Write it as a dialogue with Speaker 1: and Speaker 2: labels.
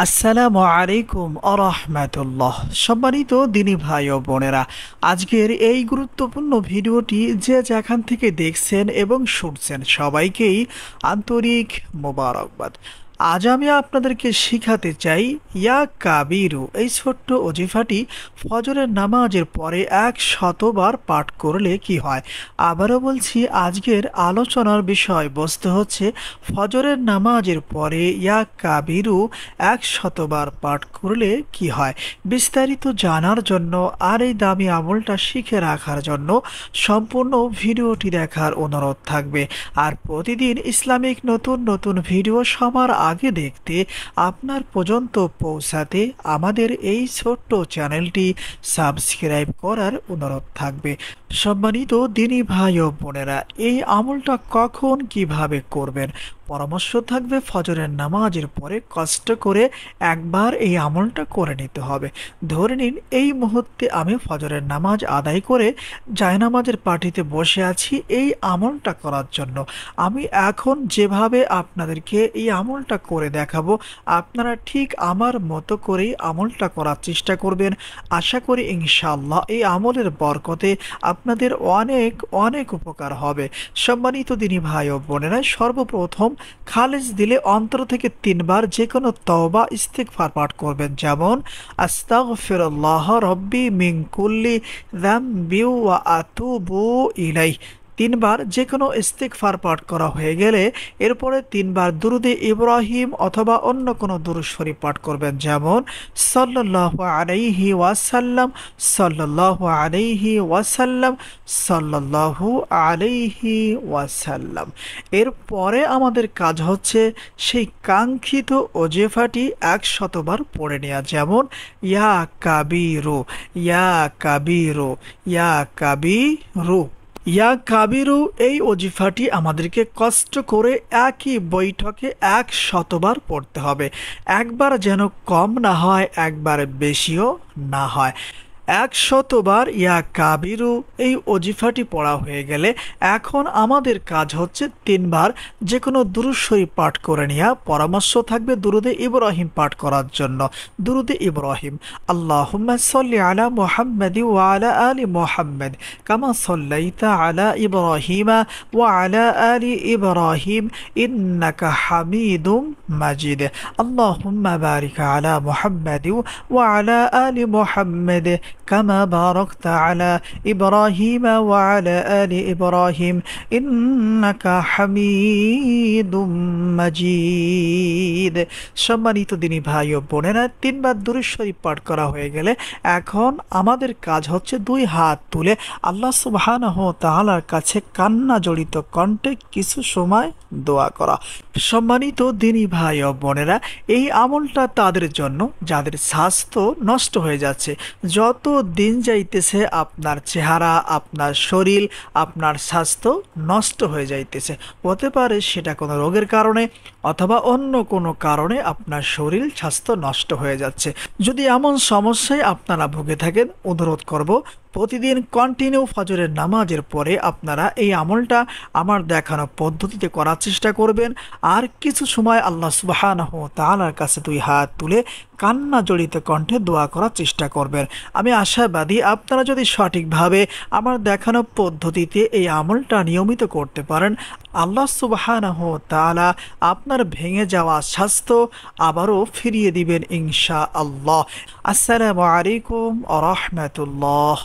Speaker 1: আসসালামু আলাইকুম আরহামাতুল্লাহ। সম্মানিত দিনী ভাই ও বোনেরা, আজকের এই গুরুত্বপূর্ণ ভিডিওটি যে যেখান থেকে দেখছেন এবং শুনছেন সবাইকেই আন্তরিক মোবারকবাদ। আজ আমি আপনাদেরকে শিখাতে চাই ইয়া কাবিরু এই ছোট্ট অজিফাটি ফজরের নামাজের পরে ১০০বার পাঠ করলে কি হয়। আবারও বলছি, আজকের আলোচনার বিষয়বস্তু হচ্ছে ফজরের নামাজের পরে ইয়া কাবিরু ১০০বার পাঠ করলে কি হয়। বিস্তারিত জানার জন্য আর এই দামি আমলটা শিখে রাখার জন্য সম্পূর্ণ ভিডিওটি দেখার অনুরোধ থাকবে। আর প্রতিদিন ইসলামিক নতুন নতুন ভিডিও সবার আগে দেখতে আপনার পর্যন্ত পৌঁছাতে আমাদের এই ছোট্ট চ্যানেলটি সাবস্ক্রাইব করার অনুরোধ থাকবে। সম্মানিত দিনী ভাই ও বোনেরা, এই আমলটা কখন কিভাবে করবেন পরামর্শ থাকবে। ফজরের নামাজের পরে কষ্ট করে একবার এই আমলটা করে নিতে হবে। ধরে নিন এই মুহূর্তে আমি ফজরের নামাজ আদায় করে জায়নামাজের পাটিতে বসে আছি এই আমলটা করার জন্য। আমি এখন যেভাবে আপনাদেরকে এই আমলটা করে দেখাবো, আপনারা ঠিক আমার মতো করেই আমলটা করার চেষ্টা করবেন। আশা করি ইনশাআল্লাহ এই আমলের বরকতে আপনাদের অনেক অনেক উপকার হবে। সম্মানিত দিনী ভাই ও বোনেরা, সর্বপ্রথম খালেজ দিলে অন্তর থেকে ৩বার যে কোনো তওবা ইস্তিগফার পাঠ করবেন, যেমন আস্তাগফিরুল্লাহ রব্বি মিন কুল্লি যামবি ওয়া আতুবু ইলাইহি। ৩বার যে কোনো ইস্তিগফার পাঠ করা হয়ে গেলে এরপরে ৩বার দুরুদে ইব্রাহিম অথবা অন্য কোনো দুরূদ শরীফ পাঠ করবেন, যেমন সাল্লাল্লাহু আলাইহি ওয়াসাল্লাম, সাল্লাল্লাহু আলাইহি ওয়াসাল্লাম, সাল্লাল্লাহু আলাইহি ওয়াসাল্লাম। এরপরে আমাদের কাজ হচ্ছে সেই কাঙ্ক্ষিত ওজিফাটি ১০০বার পড়ে নেওয়া, যেমন ইয়া কাবিরু, ইয়া কাবিরু, ইয়া কাবিরু। ইয়া কাবিরু এই ওজিফাটি আমাদেরকে কষ্ট করে একই বৈঠকে ১০০বার পড়তে হবে। একবার যেন কম না হয়, একবার বেশিও না হয়। ১০০বার ইয়া কাবিরু এই ওজিফাটি পড়া হয়ে গেলে এখন আমাদের কাজ হচ্ছে ৩বার যে কোনো দুরূদ শরীফ পাঠ করে নেওয়া। পরামর্শ থাকবে দুরুদে ইব্রাহিম পাঠ করার জন্য। দুরুদে ইব্রাহিম, আল্লাহুম্মা সাল্লি আলা মুহাম্মাদি ওয়া আলা আলি মুহাম্মাদ কামা সাল্লাইতা আলা ইব্রাহিমা ওয়া আলা আলি ইব্রাহিম ইন্নাকা হামিদুম মাজিদ। আল্লাহুম্মা বারিক আলা মুহাম্মাদি ওয়া আলা আলি মুহাম্মাদ কামা বারাকতা আলা ইব্রাহিম ওয়া আলা আলি ইব্রাহিম ইন্নাকা হামিদুম মাজিদ। সম্মানিত দিনী ভাই ও বোনেরা, ৩বার দুরূদ শরীফ পাঠ করা হয়ে গেলে এখন আমাদের কাজ হচ্ছে ২ হাত তুলে আল্লাহ সুবহানাহু ওয়া তাআলার কাছে কান্না জড়িত কণ্ঠে কিছু সময় দোয়া করা। সম্মানিত দিনী ভাই ও বোনেরা, এই আমলটা তাদের জন্য যাদের স্বাস্থ্য নষ্ট হয়ে যাচ্ছে। যত দিন যাইতেছে আপনার চেহারা, আপনার শরীর, আপনার স্বাস্থ্য নষ্ট হয়ে যাইতেছে। হতে পারে সেটা কোনো রোগের কারণে অথবা অন্য কোনো কারণে আপনার শরীর স্বাস্থ্য নষ্ট হয়ে যাচ্ছে। যদি এমন সমস্যায় আপনারা ভুগে থাকেন, অনুরোধ করব প্রতিদিন কন্টিনিউ ফজরের নামাজের পরে আপনারা এই আমলটা আমার দেখানো পদ্ধতিতে করার চেষ্টা করবেন। আর কিছু সময় আল্লাহ সুবহানাহু ওয়া তাআলার কাছে ২ হাত তুলে কান্না জড়িত কণ্ঠে দোয়া করার চেষ্টা করবেন। আমি আশাবাদী আপনারা যদি সঠিকভাবে আমার দেখানো পদ্ধতিতে এই আমলটা নিয়মিত করতে পারেন, আল্লাহ সুবহানাহু ওয়া তাআলা আপনার ভেঙে যাওয়া স্বাস্থ্য আবারও ফিরিয়ে দিবেন ইনশাআল্লাহ। আসসালামু আলাইকুম ওয়া রাহমাতুল্লাহ।